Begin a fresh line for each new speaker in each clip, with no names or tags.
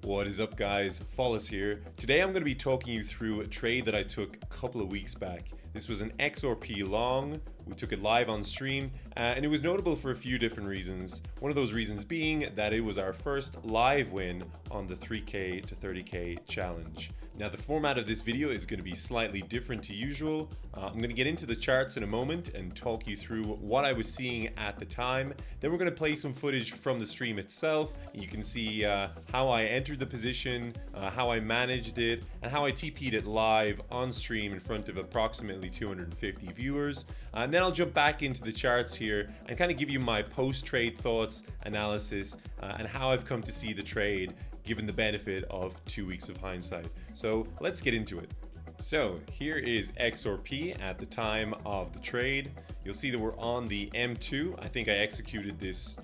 What is up, guys? Follis here. Today I'm going to be talking you through a trade that I took a couple of weeks back. This was an XRP long. We took it live on stream, and it was notable for a few different reasons. One of those reasons being that it was our first live win on the 3K to 30K challenge. Now, the format of this video is going to be slightly different to usual. I'm going to get into the charts in a moment and talk you through what I was seeing at the time. Then we're going to play some footage from the stream itself. You can see how I entered the position, how I managed it, and how I TP'd it live on stream in front of approximately 250 viewers. And then I'll jump back into the charts here and kind of give you my post-trade thoughts, analysis, and how I've come to see the trade given the benefit of 2 weeks of hindsight. So let's get into it. So here is XRP at the time of the trade. You'll see that we're on the M2. I think I executed this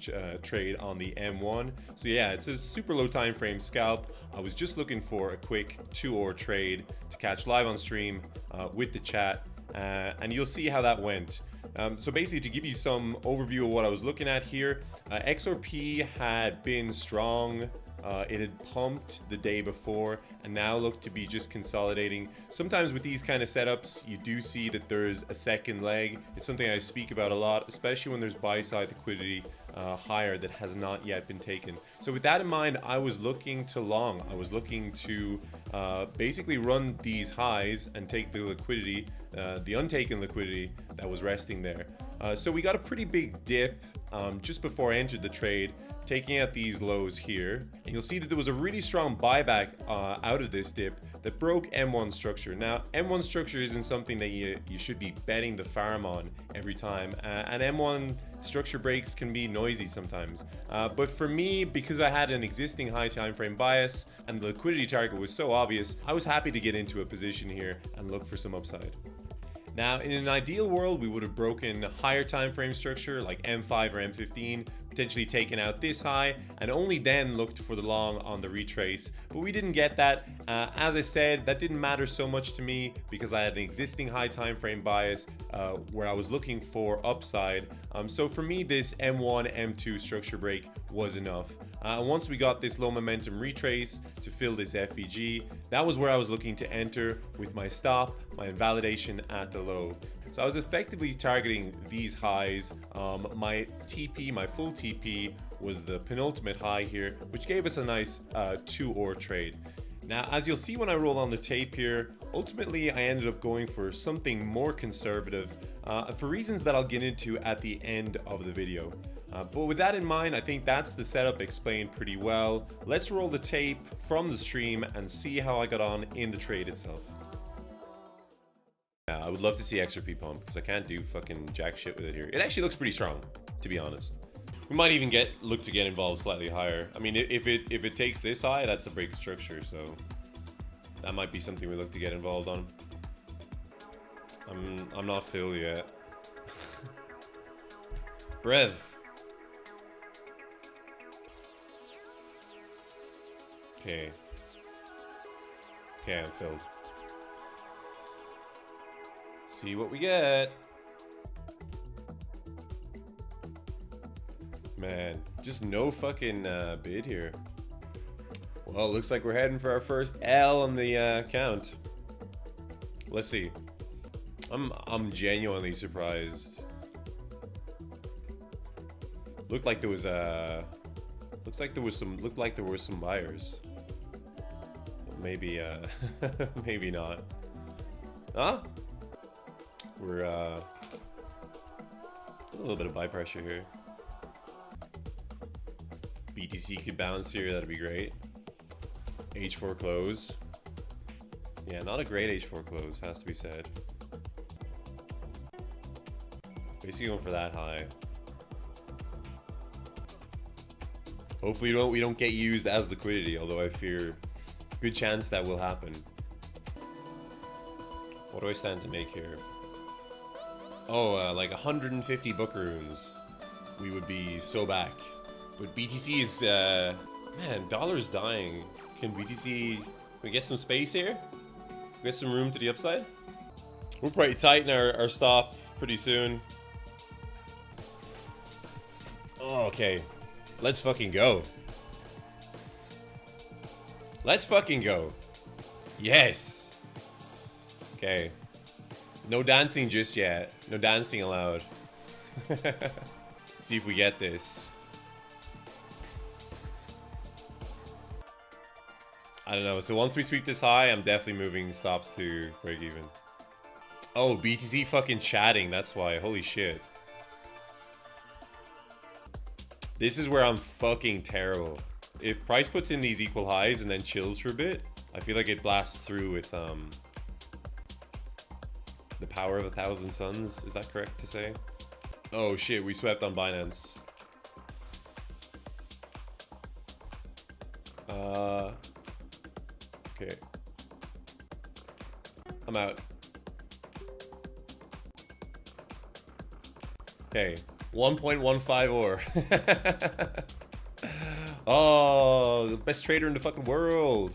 trade on the M1. So yeah, it's a super low time frame scalp. I was just looking for a quick 2-hour trade to catch live on stream with the chat. And you'll see how that went. So basically, to give you some overview of what I was looking at here, XRP had been strong. It had pumped the day before and now looked to be just consolidating. Sometimes with these kind of setups, you do see that there's a second leg. It's something I speak about a lot, especially when there's buy-side liquidity higher that has not yet been taken. So with that in mind, I was looking to long. I was looking to basically run these highs and take the liquidity, the untaken liquidity that was resting there. So we got a pretty big dip just before I entered the trade, taking out these lows here, and you'll see that there was a really strong buyback out of this dip that broke M1 structure. Now, M1 structure isn't something that you should be betting the farm on every time, and M1 structure breaks can be noisy sometimes. But for me, because I had an existing high time frame bias and the liquidity target was so obvious, I was happy to get into a position here and look for some upside. Now, in an ideal world, we would have broken higher time frame structure like M5 or M15, potentially taken out this high, and only then looked for the long on the retrace. But we didn't get that. As I said, that didn't matter so much to me because I had an existing high time frame bias where I was looking for upside. So for me, this M1, M2 structure break was enough. And once we got this low momentum retrace to fill this FVG, that was where I was looking to enter with my stop, my invalidation at the low. So I was effectively targeting these highs. My TP, my full TP, was the penultimate high here, which gave us a nice 2-hour trade. Now, as you'll see when I roll on the tape here, ultimately I ended up going for something more conservative for reasons that I'll get into at the end of the video. But with that in mind, I think that's the setup explained pretty well. Let's roll the tape from the stream and see how I got on in the trade itself. Yeah, I would love to see XRP pump because I can't do fucking jack shit with it here. It actually looks pretty strong, to be honest. We might even look to get involved slightly higher. I mean, if it takes this high, that's a break of structure, so that might be something we look to get involved on. I'm not filled yet. Brev. Okay, I'm filled. See what we get. Man, just no fucking bid here. Well, it looks like we're heading for our first L on the count. Let's see. I'm genuinely surprised. Looked like there was some buyers. Maybe maybe not. Huh? We're a little bit of buy pressure here. BTC could bounce here, that'd be great. H4 close. Yeah, not a great H4 close, has to be said. Basically going for that high. Hopefully we don't get used as liquidity, although I fear good chance that will happen. What do I stand to make here? Oh, like 150 buckaroons. We would be so back. But BTC is, man, dollar's dying. Can we get some space here? We get some room to the upside? We'll probably tighten our stop pretty soon. Oh, okay. Let's fucking go. Let's fucking go. Yes. Okay. No dancing just yet. No dancing allowed. See if we get this. I don't know. So once we sweep this high, I'm definitely moving stops to break even. Oh, BTC fucking chatting. That's why. Holy shit. This is where I'm fucking terrible. If price puts in these equal highs and then chills for a bit, I feel like it blasts through with the power of 1,000 suns. Is that correct to say? Oh shit, we swept on Binance. Okay. I'm out. Okay. 1.15 or. Oh, the best trader in the fucking world.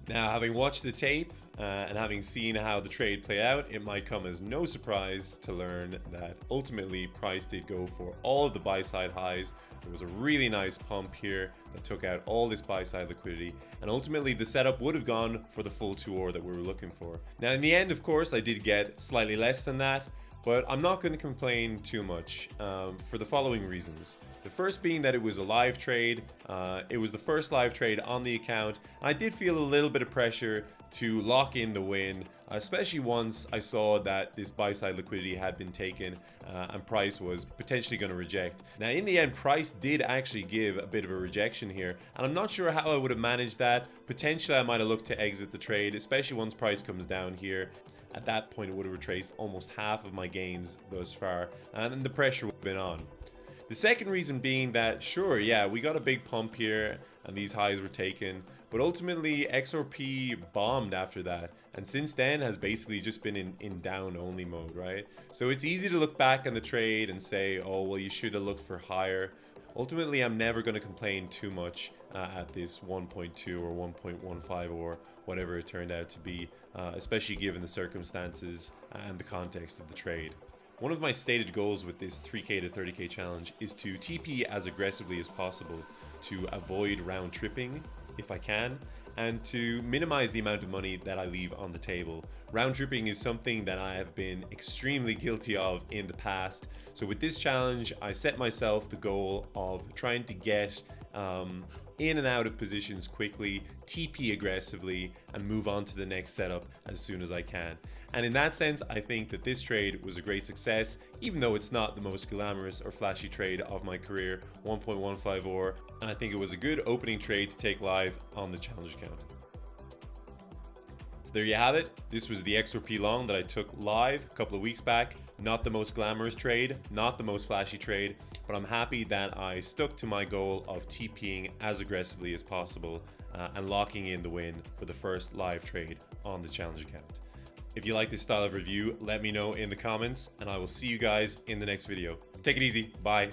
Now, having watched the tape and having seen how the trade play out, it might come as no surprise to learn that ultimately price did go for all of the buy side highs. There was a really nice pump here that took out all this buy side liquidity, and ultimately the setup would have gone for the full 2-or that we were looking for. Now in the end, of course, I did get slightly less than that, but I'm not going to complain too much for the following reasons. The first being that it was a live trade. It was the first live trade on the account. I did feel a little bit of pressure to lock in the win, especially once I saw that this buy side liquidity had been taken and price was potentially going to reject. Now in the end, price did actually give a bit of a rejection here, and I'm not sure how I would have managed that. Potentially I might have looked to exit the trade, especially once price comes down here. At that point, it would have retraced almost half of my gains thus far, and the pressure would have been on. The second reason being that, sure, yeah, we got a big pump here, and these highs were taken, but ultimately, XRP bombed after that, and since then has basically just been in down-only mode, right? So it's easy to look back on the trade and say, oh, well, you should have looked for higher. Ultimately, I'm never going to complain too much at this 1.2 or 1.15 or whatever it turned out to be, especially given the circumstances and the context of the trade. One of my stated goals with this 3K to 30K challenge is to TP as aggressively as possible to avoid round tripping if I can, and to minimize the amount of money that I leave on the table. Round tripping is something that I have been extremely guilty of in the past. So with this challenge, I set myself the goal of trying to get in and out of positions quickly, TP aggressively, and move on to the next setup as soon as I can. And in that sense, I think that this trade was a great success, even though it's not the most glamorous or flashy trade of my career, 1.15 or, and I think it was a good opening trade to take live on the challenge account. So there you have it. This was the XRP long that I took live a couple of weeks back. Not the most glamorous trade, not the most flashy trade, but I'm happy that I stuck to my goal of TPing as aggressively as possible and locking in the win for the first live trade on the challenge account. If you like this style of review, let me know in the comments, and I will see you guys in the next video. Take it easy. Bye.